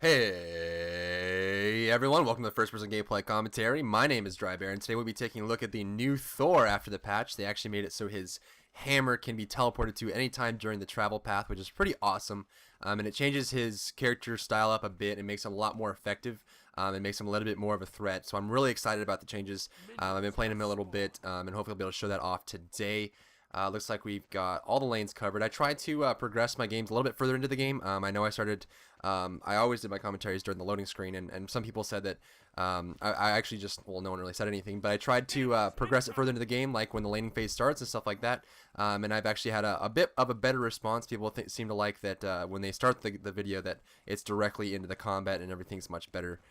Hey everyone, welcome to the first person gameplay commentary. My name is Drybear, and today we'll be taking a look at the new Thor after the patch. They actually made it so his hammer can be teleported to any time during the travel path, which is pretty awesome. And it changes his character style up a bit and makes him a lot more effective. It makes him a little bit more of a threat. So I'm really excited about the changes. I've been playing him a little bit, and hopefully I'll be able to show that off today. Looks like we've got all the lanes covered. I tried to progress my games a little bit further into the game. I know I started, I always did my commentaries during the loading screen, and some people said that I actually just, well, no one really said anything, but I tried to progress it further into the game, like when the laning phase starts and stuff like that. And I've actually had a bit of a better response. People seem to like that when they start the video that it's directly into the combat and everything's much better.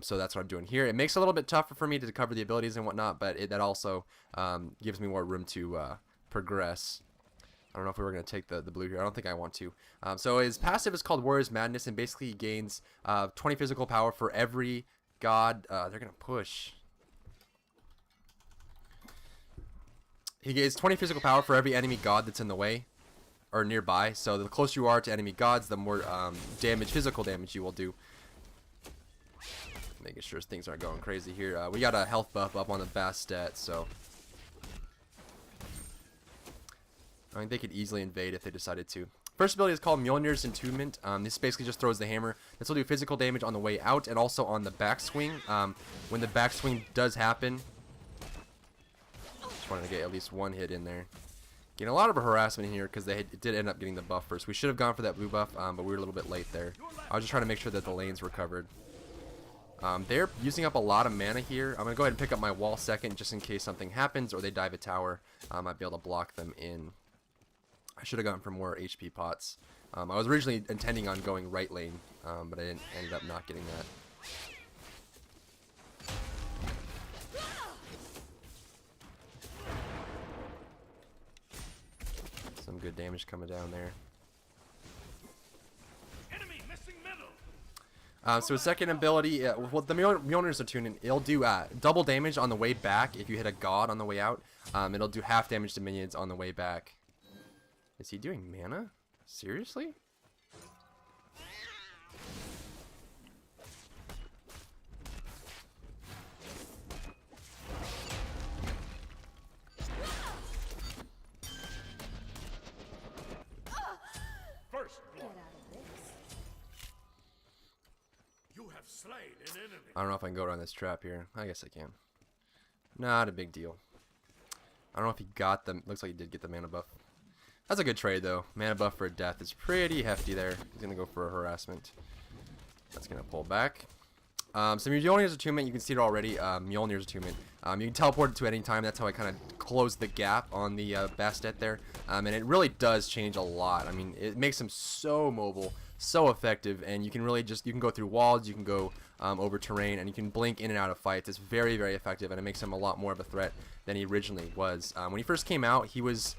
So that's what I'm doing here. It makes it a little bit tougher for me to cover the abilities and whatnot, but that also gives me more room to progress. I don't know if we were going to take the blue here. I don't think I want to. So his passive is called Warrior's Madness, and basically he gains 20 physical power for every god. They're going to push. He gains 20 physical power for every enemy god that's in the way or nearby. So the closer you are to enemy gods, the more physical damage you will do. Making sure things aren't going crazy here. We got a health buff up on the Bastet, so I mean, they could easily invade if they decided to. First ability is called Mjolnir's Entombment. This basically just throws the hammer. This will do physical damage on the way out and also on the backswing. When the backswing does happen, just wanted to get at least one hit in there. Getting a lot of harassment here because they did end up getting the buff first. We should have gone for that blue buff, but we were a little bit late there. I was just trying to make sure that the lanes were covered. They're using up a lot of mana here. I'm going to go ahead and pick up my wall second just in case something happens or they dive a tower. I might be able to block them in. I should have gone for more HP pots. I was originally intending on going right lane, but I ended up not getting that. Some good damage coming down there. Enemy missing middle. So his second ability, well, the Mjolnir's Attunement, it'll do double damage on the way back if you hit a god on the way out. It'll do half damage to minions on the way back. Is he doing mana? Seriously? First blood. You have slain an enemy. I don't know if I can go around this trap here. I guess I can. Not a big deal. I don't know if he got them. Looks like he did get the mana buff. That's a good trade, though. Mana buff for a death is pretty hefty there. He's going to go for a harassment. That's going to pull back. So Mjolnir's Attunement, you can see it already. Mjolnir's Attunement. You can teleport it to any time. That's how I kind of close the gap on the Bastet there. And it really does change a lot. I mean, it makes him so mobile, so effective, and you can really just, you can go through walls, you can go over terrain, and you can blink in and out of fights. It's very, very effective, and it makes him a lot more of a threat than he originally was. When he first came out, he was...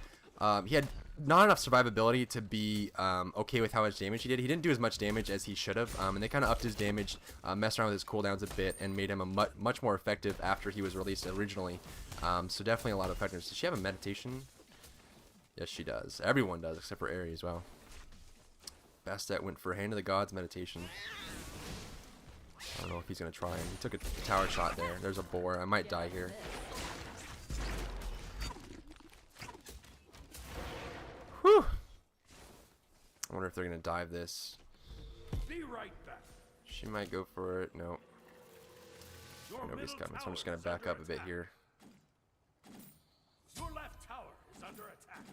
he had not enough survivability to be okay with how much damage he did. He didn't do as much damage as he should have, and they kind of upped his damage, messed around with his cooldowns a bit, and made him a much more effective after he was released originally. So definitely a lot of effectiveness. Does she have a meditation? Yes, she does. Everyone does, except for Ares. Wow. Bastet went for Hand of the Gods meditation. I don't know if he's going to try him. He took a tower shot there. There's a boar. I might die here. Whew. I wonder if they're going to dive this. Be right back. She might go for it. No. Nobody's coming, so I'm just going to back up a bit here. Your left tower is under attack.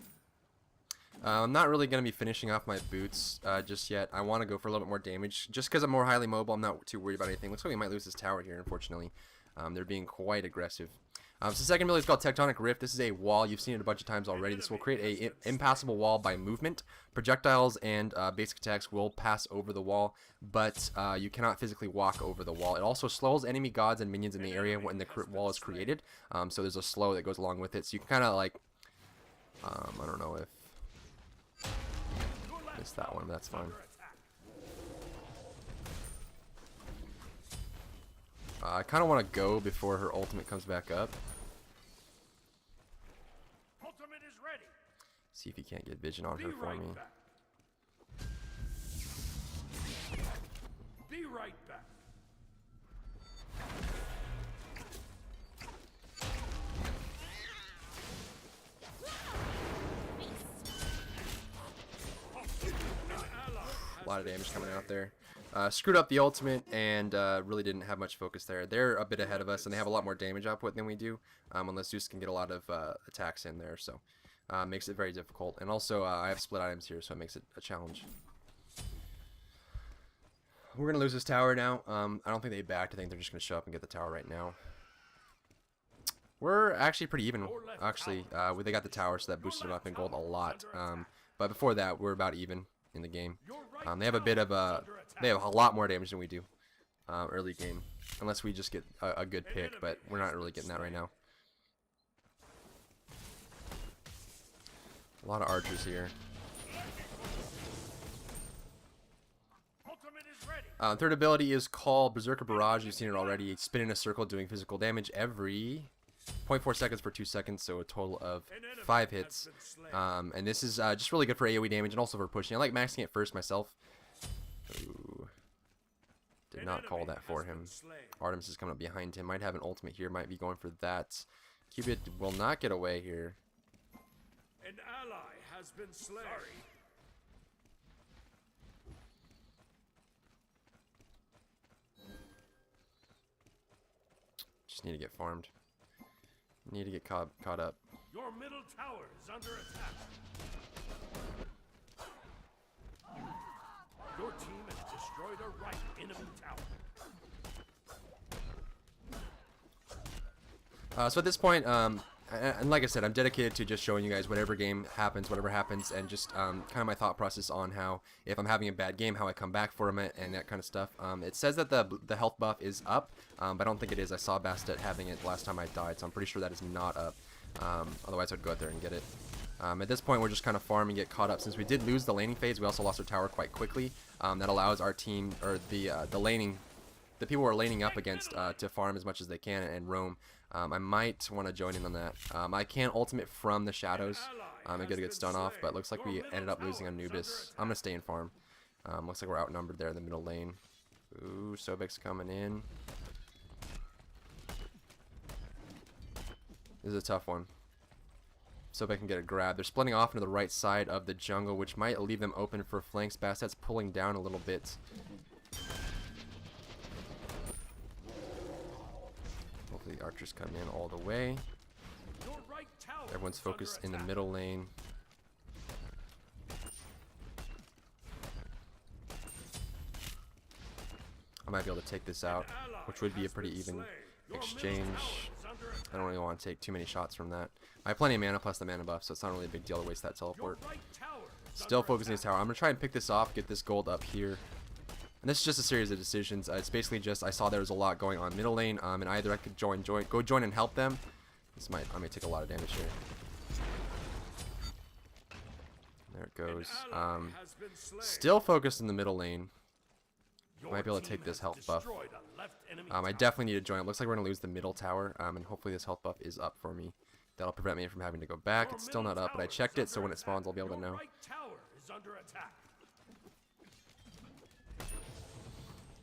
I'm not really going to be finishing off my boots just yet. I want to go for a little bit more damage. Just because I'm more highly mobile, I'm not too worried about anything. Looks like we might lose this tower here, unfortunately. They're being quite aggressive. So the second ability is called Tectonic Rift. This is a wall. You've seen it a bunch of times already. This will create an impassable wall by movement. Projectiles and basic attacks will pass over the wall, but you cannot physically walk over the wall. It also slows enemy gods and minions in the area when the wall is created. So there's a slow that goes along with it. So you can kind of like, I don't know if missed that one, but that's fine. I kind of want to go before her ultimate comes back up. Ultimate is ready. See if he can't get vision on her for me. Be right back. A lot of damage coming out there. Screwed up the ultimate and really didn't have much focus there. They're a bit ahead of us and they have a lot more damage output than we do, unless Zeus can get a lot of attacks in there, so makes it very difficult. And also I have split items here, so it makes it a challenge. We're going to lose this tower now. I don't think they backed. I think they're just going to show up and get the tower right now. We're actually pretty even, actually. They got the tower, so that boosted them up in gold a lot. But before that, we're about even in the game. They have a bit of they have a lot more damage than we do early game, unless we just get a good pick, but we're not really getting that right now. A lot of archers here. Third ability is called Berserker Barrage. You've seen it already. Spin in a circle doing physical damage every 0.4 seconds for 2 seconds, so a total of 5 hits. And this is just really good for AoE damage and also for pushing. I like maxing it first myself. Ooh. Did not call that for him. Artemis is coming up behind him. Might have an ultimate here. Might be going for that. Cupid will not get away here. An ally has been slain. Just need to get farmed. Need to get caught up. Your middle tower is under attack. Your team has destroyed a right enemy tower. So at this point, and like I said, I'm dedicated to just showing you guys whatever happens, and just kind of my thought process on how, if I'm having a bad game, how I come back from it, and that kind of stuff. It says that the health buff is up, but I don't think it is. I saw Bastet having it last time I died, so I'm pretty sure that is not up. Otherwise, I'd go out there and get it. At this point, we're just kind of farming, get caught up. Since we did lose the laning phase, we also lost our tower quite quickly. That allows our team, or the people we're laning up against, to farm as much as they can and roam. I might want to join in on that. I can ultimate from the shadows and get a good stun off, but looks like we ended up losing Anubis. I'm going to stay in farm. Looks like we're outnumbered there in the middle lane. Ooh, Sobek's coming in. This is a tough one. Sobek can get a grab. They're splitting off into the right side of the jungle, which might leave them open for flanks. Bastet's pulling down a little bit. Hopefully the archers come in all the way. Everyone's focused in the middle lane. I might be able to take this out, which would be a pretty even exchange. I don't really want to take too many shots from that. I have plenty of mana plus the mana buff, so it's not really a big deal to waste that teleport. Still focusing this tower. I'm going to try and pick this off, get this gold up here. And this is just a series of decisions. It's basically just, I saw there was a lot going on middle lane, and either I could go join and help them. I may take a lot of damage here. There it goes. Still focused in the middle lane. Might be able to take this health buff. I definitely need to join. It looks like we're going to lose the middle tower, and hopefully this health buff is up for me. That'll prevent me from having to go back. It's still not up, but I checked it, so when it spawns, I'll be able to know.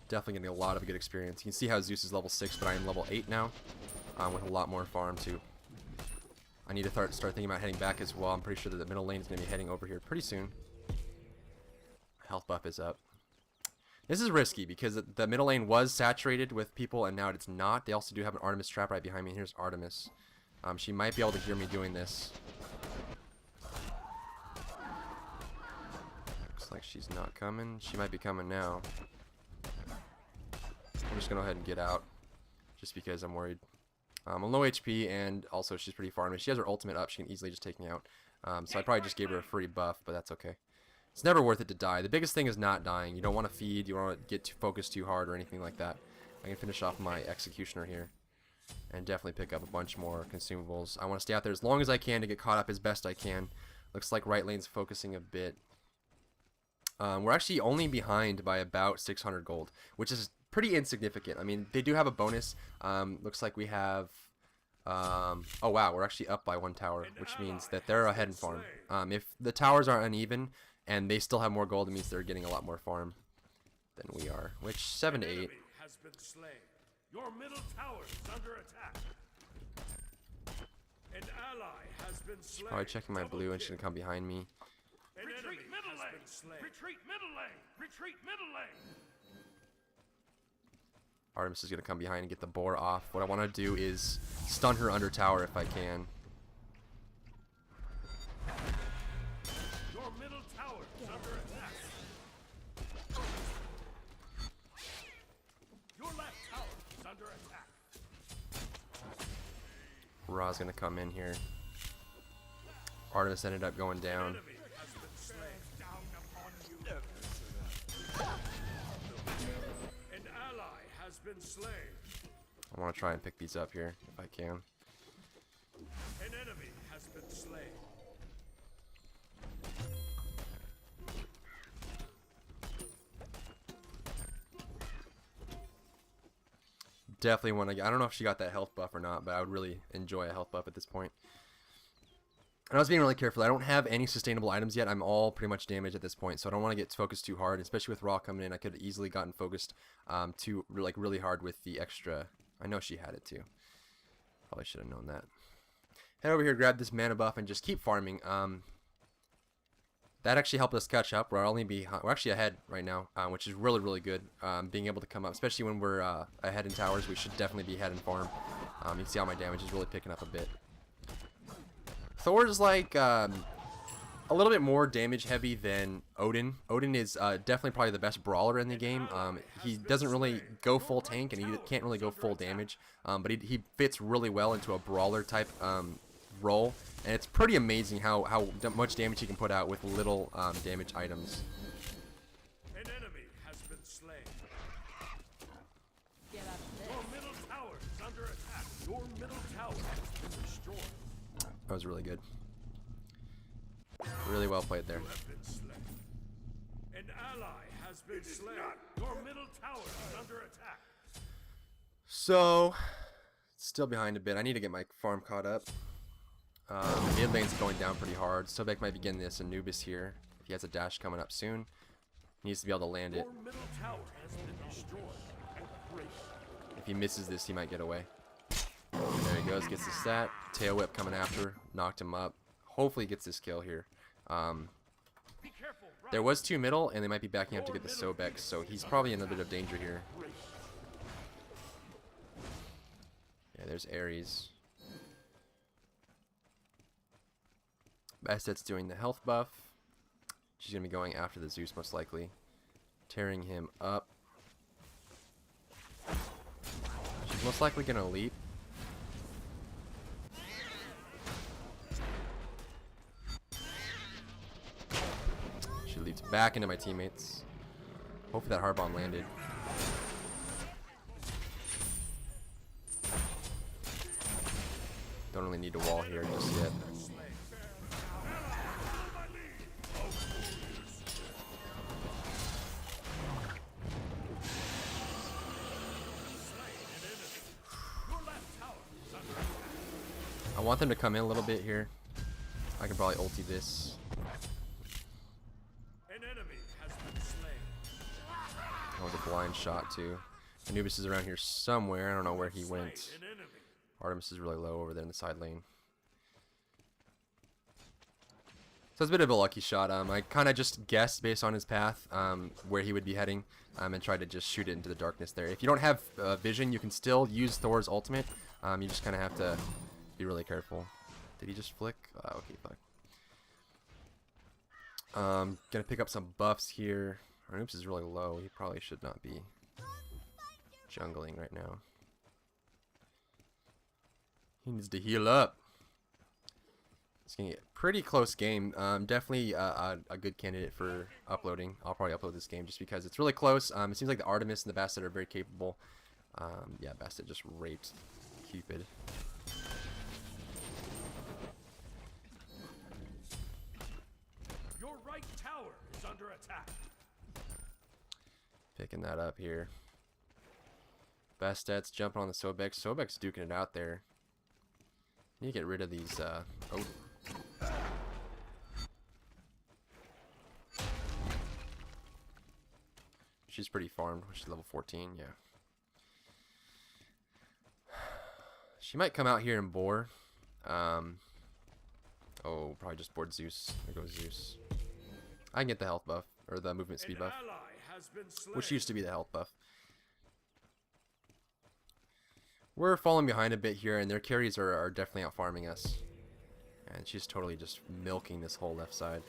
Definitely getting a lot of good experience. You can see how Zeus is level 6, but I am level 8 now, with a lot more farm too. I need to start thinking about heading back as well. I'm pretty sure that the middle lane is going to be heading over here pretty soon. Health buff is up. This is risky because the middle lane was saturated with people, and now it's not. They also do have an Artemis trap right behind me. Here's Artemis. She might be able to hear me doing this. Looks like she's not coming. She might be coming now. I'm just going to go ahead and get out just because I'm worried. I'm low HP, and also she's pretty far. She has her ultimate up. She can easily just take me out. So I probably just gave her a free buff, but that's okay. It's never worth it to die. The biggest thing is not dying. You don't want to feed. You don't want to get focused too hard or anything like that. I can finish off my Executioner here and definitely pick up a bunch more consumables. I want to stay out there as long as I can to get caught up as best I can. Looks like right lane's focusing a bit. We're actually only behind by about 600 gold, which is pretty insignificant. I mean, they do have a bonus. Looks like we have... oh wow, we're actually up by 1 tower, which means that they're ahead in farm. If the towers are uneven and they still have more gold, it means they're getting a lot more farm. than we are. Which 7 to 8. Enemy has been slain. Your middle tower is under attack. An ally has been slain. Probably checking my Double blue and she's kill. gonna come behind me. An Retreat enemy middle has lane. been slain. Retreat middle lane. Retreat middle lane. Artemis is gonna come behind and get the boar off. What I want to do is stun her under tower if I can. Your middle tower is under attack. Your left tower is under attack. Ra's gonna come in here. Artemis ended up going down. Enemy has been slain. Down upon you. An ally has been slain. I want to try and pick these up here if I can. An enemy has been slain. Definitely want to. I don't know if she got that health buff or not, but I would really enjoy a health buff at this point. And I was being really careful. I don't have any sustainable items yet. I'm all pretty much damaged at this point, so I don't want to get focused too hard. Especially with Raw coming in, I could have easily gotten focused too really hard with the extra. I know she had it too. Probably should have known that. Head over here, grab this mana buff, and just keep farming. That actually helped us catch up. We're actually ahead right now, which is really good. Being able to come up, especially when we're ahead in towers, we should definitely be ahead in farm. You can see how my damage is really picking up a bit. Thor's like a little bit more damage heavy than Odin. Odin is definitely probably the best brawler in the game. He doesn't really go full tank, and he can't really go full damage, but he fits really well into a brawler type role, and it's pretty amazing how much damage he can put out with little damage items. An enemy has been slain. Get out of this. Your middle tower is under attack. Your middle tower has been destroyed. That was really good. Really well played there. You have been slain. An ally has been slain. Your middle tower is under attack. So, still behind a bit. I need to get my farm caught up. Mid lane's going down pretty hard. Sobek might be getting this Anubis here. If he has a dash coming up soon, he needs to be able to land it. Your middle tower has been destroyed. Great. If he misses this, he might get away. There he goes, gets the stat. Tail whip coming after, knocked him up. Hopefully he gets this kill here. Be careful. Right. There was 2 middle, and they might be backing up to get the Sobek, so he's probably in a bit of danger here. Yeah, there's Ares. Bastet's doing the health buff. She's going to be going after the Zeus most likely. Tearing him up. She's most likely going to leap. She leaps back into my teammates. Hopefully that hard bomb landed. Don't really need a wall here just yet. I want them to come in a little bit here. I can probably ulti this. An enemy has been slain. That was a blind shot too. Anubis is around here somewhere. I don't know where he went. Slain an enemy. Artemis is really low over there in the side lane. So it's a bit of a lucky shot. I kind of just guessed based on his path where he would be heading and tried to just shoot it into the darkness there. If you don't have vision, you can still use Thor's ultimate. You just kind of have to be really careful. Did he just flick? Oh, okay, fuck. Gonna pick up some buffs here. Artemis is really low. He probably should not be jungling right now. He needs to heal up. It's gonna get a pretty close game. Definitely a good candidate for uploading. I'll probably upload this game just because it's really close. It seems like the Artemis and the Bastet are very capable. Yeah, Bastet just raped Cupid. Your right tower is under attack. Picking that up here. Bastet's jumping on the Sobek. Sobek's duking it out there. Need to get rid of these. Oh. She's pretty farmed. She's level 14, yeah. She might come out here and bore. Oh, probably just board Zeus. There goes Zeus. I can get the health buff, or the movement speed buff, which used to be the health buff. We're falling behind a bit here, and their carries are definitely out farming us. And she's totally just milking this whole left side.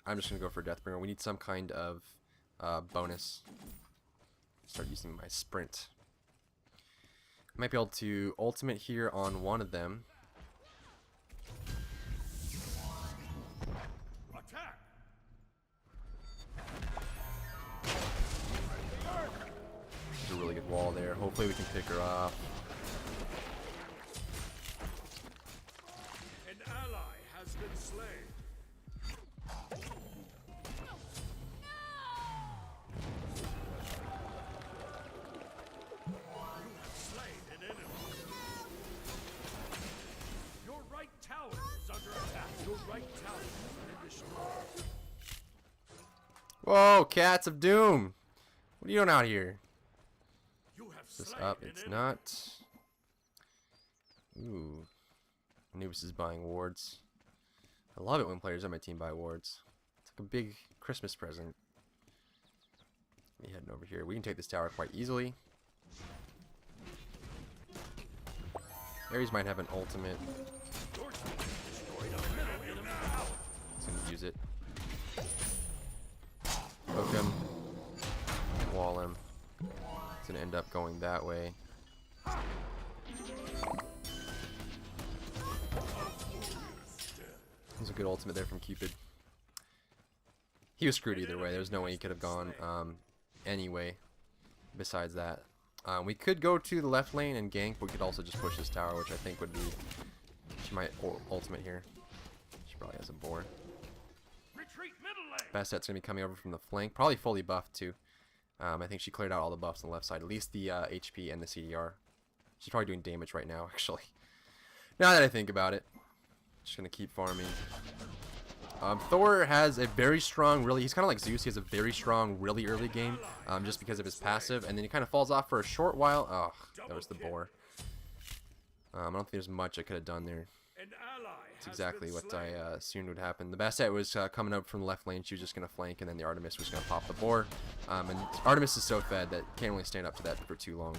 I'm just going to go for Deathbringer. We need some kind of bonus. Start using my sprint. Might be able to ultimate here on one of them. Attack! There's a really good wall there. Hopefully we can pick her off. An ally has been slain. Whoa, Cats of Doom! What are you doing out here? You have Is this slain up? an It's enemy. not. Ooh. Anubis is buying wards. I love it when players on my team buy wards. It's like a big Christmas present. Me heading over here. We can take this tower quite easily. Ares might have an ultimate. Your team destroyed a middle enemy tower. He's gonna use it. Poke him. Wall him. It's gonna end up going that way. There's a good ultimate there from Cupid. He was screwed either way. There's no way he could have gone anyway. Besides that, we could go to the left lane and gank. But we could also just push this tower, which I think would be. She might ultimate here. She probably has a board. Retreat middle lane. Bastet's gonna be coming over from the flank, probably fully buffed too. I think she cleared out all the buffs on the left side, at least the HP and the CDR. She's probably doing damage right now, actually. Now that I think about it, just gonna keep farming. Thor has a very strong, he's kind of like Zeus. He has a very strong, really early game, just because of his passive, and then he kind of falls off for a short while. Oh, that was the boar. I don't think there's much I could have done there. An ally That's has exactly been what slain. I assumed would happen. The Bastet was coming up from the left lane. She was just going to flank, and then the Artemis was going to pop the boar. And Artemis is so fed that can't really stand up to that for too long.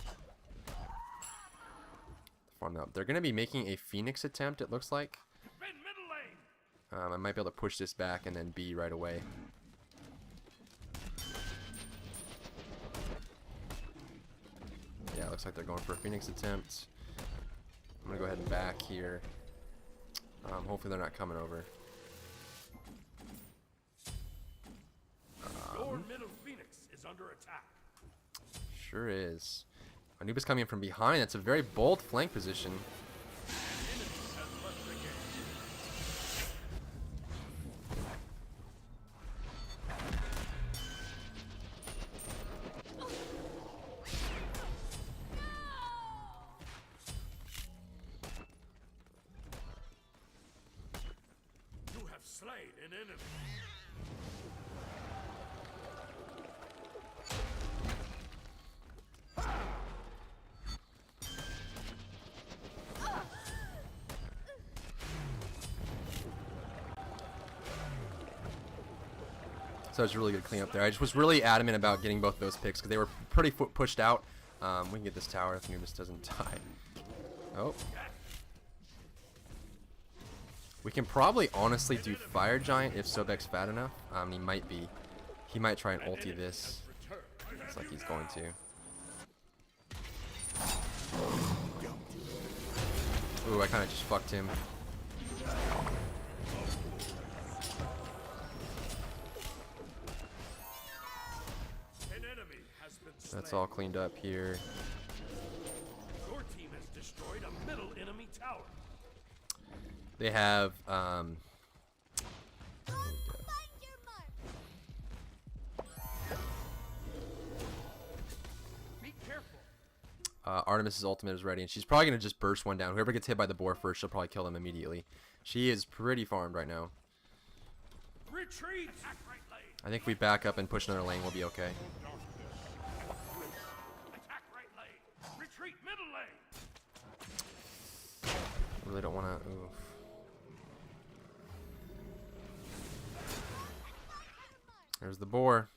Farm up. They're going to be making a Phoenix attempt, it looks like. Defend middle lane. I might be able to push this back and then B right away. Yeah, it looks like they're going for a Phoenix attempt. I'm going to go ahead and back here. Hopefully they're not coming over. Your middle Phoenix is under attack. Sure is. Anubis coming in from behind. That's a very bold flank position. Enemy has left the game. You have slain an enemy. So it's a really good cleanup there. I just was really adamant about getting both those picks because they were pretty pushed out. We can get this tower if Anubis doesn't die. Oh. We can probably honestly do Fire Giant if Sobek's fat enough. He might be. He might try and ulti this. Looks like he's going to. Ooh, I kind of just fucked him. An enemy has been slain. That's all cleaned up here. Your team has destroyed a middle enemy tower. They have Be careful. Artemis's ultimate is ready, and she's probably gonna just burst one down. Whoever gets hit by the boar first, she'll probably kill them immediately. She is pretty farmed right now. Retreat! Attack right lane. I think if we back up and push another lane, we'll be okay. Attack right lane. Retreat middle lane. Really don't want to. Oof. There's the boar.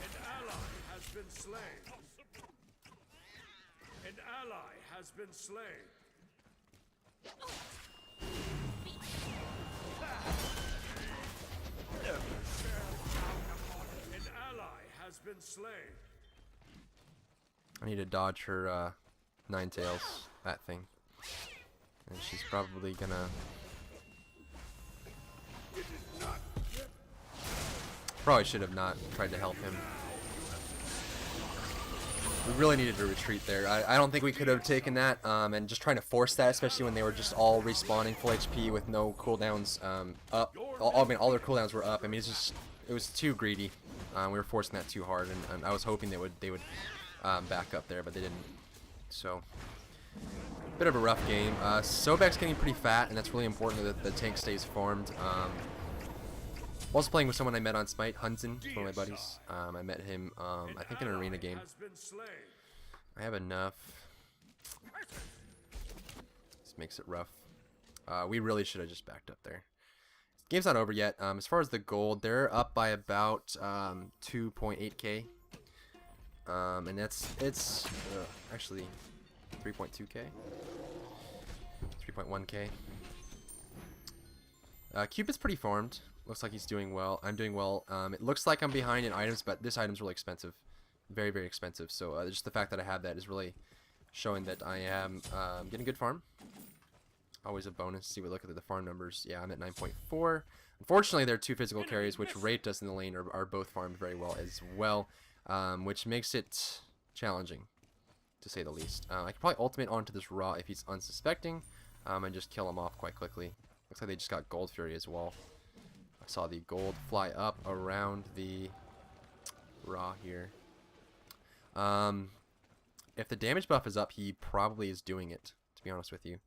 An ally has been slain. An ally has been slain. An ally has been slain. I need to dodge her nine tails, that thing. And she's probably gonna. Probably should have not tried to help him. We really needed to retreat there. I don't think we could have taken that, and just trying to force that, especially when they were just all respawning full HP with no cooldowns up. I mean, all their cooldowns were up. I mean, it was too greedy. We were forcing that too hard, and I was hoping they would back up there, but they didn't. So, bit of a rough game. Sobek's getting pretty fat, and that's really important that the tank stays farmed. I was playing with someone I met on SMITE, Hunzen, one of my buddies. I met him, I think in an arena game. I have enough. This makes it rough. We really should have just backed up there. Game's not over yet. As far as the gold, they're up by about 2.8k. And it's actually 3.2k. 3.1k. Cupid's pretty farmed. Looks like he's doing well. I'm doing well. It looks like I'm behind in items, but this item's really expensive. Very, very expensive. So just the fact that I have that is really showing that I am getting good farm. Always a bonus. See, we look at the farm numbers. Yeah, I'm at 9.4. Unfortunately, there are two physical carries, which raped us in the lane, are both farmed very well as well, which makes it challenging, to say the least. I could probably ultimate onto this Raw if he's unsuspecting, and just kill him off quite quickly. Looks like they just got Gold Fury as well. I saw the gold fly up around the Raw here. If the damage buff is up, he probably is doing it, to be honest with you.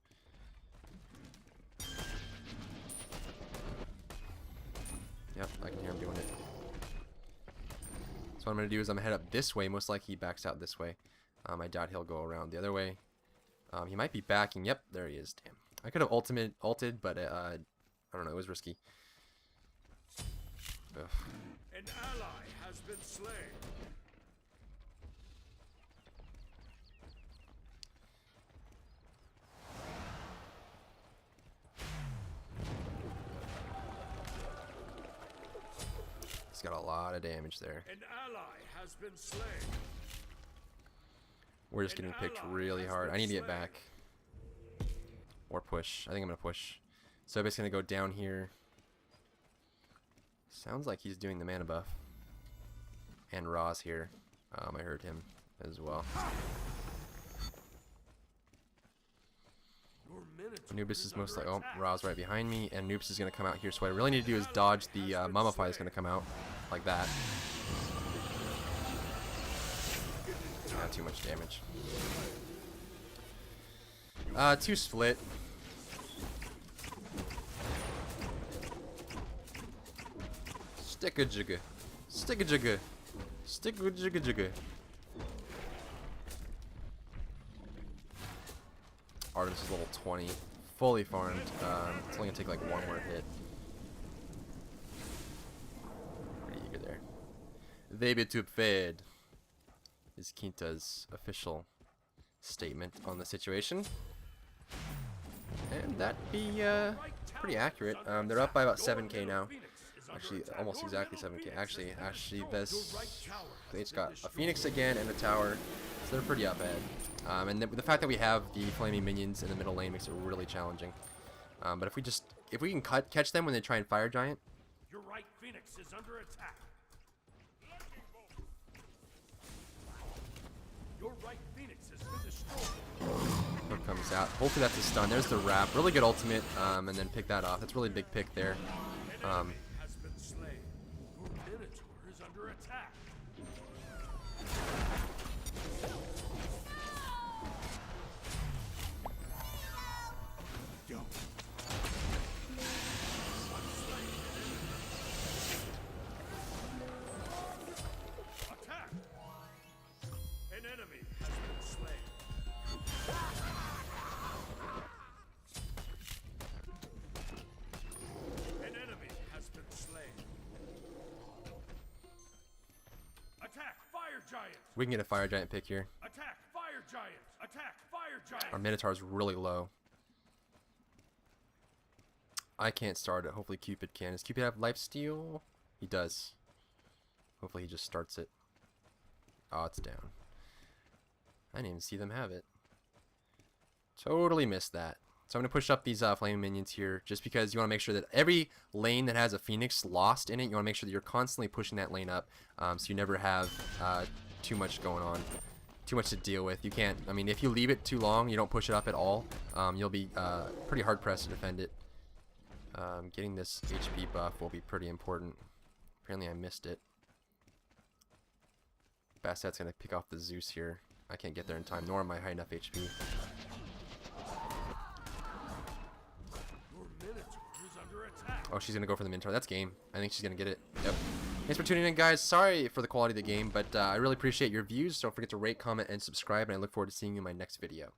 Yep, I can hear him doing it. So what I'm going to do is I'm going to head up this way. Most likely he backs out this way. I doubt he'll go around the other way. He might be backing. Yep, there he is. Damn. I could have ulted, but I don't know. It was risky. Ugh. An ally has been slain. He's got a lot of damage there. An ally has been slain. We're just getting picked really hard. I need to get back. Or push. I think I'm going to push. So I'm just going to go down here. Sounds like he's doing the mana buff. And Ra's here. I heard him as well. Anubis is most like, oh, Ra's right behind me, and Anubis is going to come out here. So what I really need to do is dodge the Mummify is going to come out like that. Not too much damage. 2 split. Stick-a-jigga. Stick-a-jigga. Stick-a-jigga-jigga. Artemis is level 20. Fully farmed. It's only gonna take like one more hit. Pretty eager there. They'be fed is Quinta's official statement on the situation. And that'd be pretty accurate. They're up by about 7k now. Actually, almost exactly 7k. Actually, they just got a Phoenix again and a tower, so they're pretty up ahead. And the fact that we have the flaming minions in the middle lane makes it really challenging. But if we can catch them when they try and fire giant. Your right Phoenix is under attack. Your right Phoenix has been destroyed. Hook comes out. Hopefully that's a stun. There's the wrap. Really good ultimate, and then pick that off. That's a really big pick there. Has been slain. Your Minotaur is under attack. giant. We can get a fire giant pick here. Attack fire giant. Attack fire giant. Our Minotaur's really low. I can't start it. Hopefully Cupid can. Does Cupid have lifesteal? He does. Hopefully he just starts it. Oh, it's down. I didn't even see them have it. Totally missed that. So I'm going to push up these flame minions here just because you want to make sure that every lane that has a phoenix lost in it, you want to make sure that you're constantly pushing that lane up so you never have too much going on, too much to deal with. You can't, I mean, if you leave it too long, you don't push it up at all, you'll be pretty hard pressed to defend it. Getting this HP buff will be pretty important. Apparently I missed it. Basset's going to pick off the Zeus here. I can't get there in time, nor am I high enough HP. Your Minotaur is under attack. Oh, she's going to go for the Minotaur. That's game. I think she's going to get it. Yep. Thanks for tuning in, guys. Sorry for the quality of the game, but I really appreciate your views. Don't forget to rate, comment, and subscribe, and I look forward to seeing you in my next video.